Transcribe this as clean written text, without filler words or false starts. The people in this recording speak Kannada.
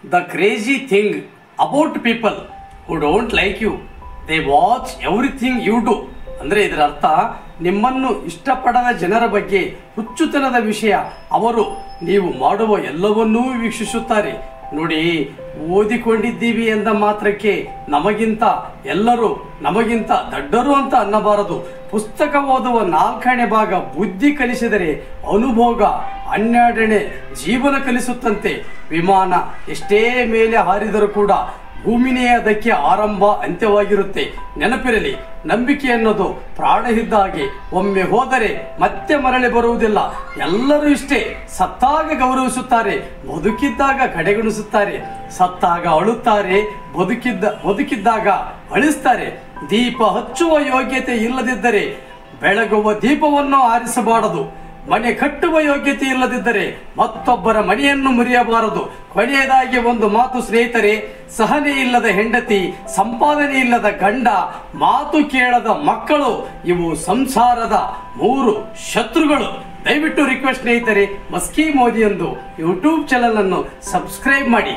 The crazy thing about people who don't like you, they watch everything you do. ಅಂದರೆ ಇದರ ಅರ್ಥ, ನಿಮ್ಮನ್ನು ಇಷ್ಟಪಡದ ಜನರ ಬಗ್ಗೆ ಹುಚ್ಚುತನದ ವಿಷಯ, ಅವರು ನೀವು ಮಾಡುವ ಎಲ್ಲವನ್ನೂ ವೀಕ್ಷಿಸುತ್ತಾರೆ. ನೋಡಿ, ಓದಿಕೊಂಡಿದ್ದೀವಿ ಎಂದ ಮಾತ್ರಕ್ಕೆ ಎಲ್ಲರೂ ನಮಗಿಂತ ದೊಡ್ಡರು ಅಂತ ಅನ್ನಬಾರದು. ಪುಸ್ತಕ ಓದುವ 4ನೇ ಭಾಗ ಬುದ್ಧಿ ಕಲಿಸಿದರೆ ಅನುಭೋಗ 12ನೇ ಜೀವನ ಕಲಿಸುತ್ತಂತೆ. ವಿಮಾನ ಎಷ್ಟೇ ಮೇಲೆ ಹಾರಿದರೂ ಕೂಡ ಭೂಮಿನೇ ಅದಕ್ಕೆ ಆರಂಭ ಅಂತ್ಯವಾಗಿರುತ್ತೆ. ನೆನಪಿರಲಿ, ನಂಬಿಕೆ ಅನ್ನೋದು ಪ್ರಾಣ ಇದ್ದ ಹಾಗೆ, ಒಮ್ಮೆ ಹೋದರೆ ಮತ್ತೆ ಮರಳಿ ಬರುವುದಿಲ್ಲ. ಎಲ್ಲರೂ ಇಷ್ಟೇ, ಸತ್ತಾಗ ಗೌರವಿಸುತ್ತಾರೆ, ಬದುಕಿದ್ದಾಗ ಕಡೆಗಣಿಸುತ್ತಾರೆ, ಸತ್ತಾಗ ಅಳುತ್ತಾರೆ, ಬದುಕಿದ್ದಾಗ ಅಳಿಸ್ತಾರೆ. ದೀಪ ಹಚ್ಚುವ ಯೋಗ್ಯತೆ ಇಲ್ಲದಿದ್ದರೆ ಬೆಳಗುವ ದೀಪವನ್ನು ಆರಿಸಬಾರದು. ಮನೆ ಕಟ್ಟುವ ಯೋಗ್ಯತೆ ಇಲ್ಲದಿದ್ದರೆ ಮತ್ತೊಬ್ಬರ ಮನೆಯನ್ನು ಮುರಿಯಬಾರದು. ಕೊನೆಯದಾಗಿ ಒಂದು ಮಾತು ಸ್ನೇಹಿತರೆ, ಸಹನೆ ಇಲ್ಲದ ಹೆಂಡತಿ, ಸಂಪಾದನೆ ಇಲ್ಲದ ಗಂಡ, ಮಾತು ಕೇಳದ ಮಕ್ಕಳು, ಇವು ಸಂಸಾರದ 3 ಶತ್ರುಗಳು. ದಯವಿಟ್ಟು ರಿಕ್ವೆಸ್ಟ್ ಸ್ನೇಹಿತರೆ, ಮಸ್ಕಿ ಮೋದಿ ಎಂದು ಯೂಟ್ಯೂಬ್ ಚಾನಲ್ ಅನ್ನು ಸಬ್ಸ್ಕ್ರೈಬ್ ಮಾಡಿ.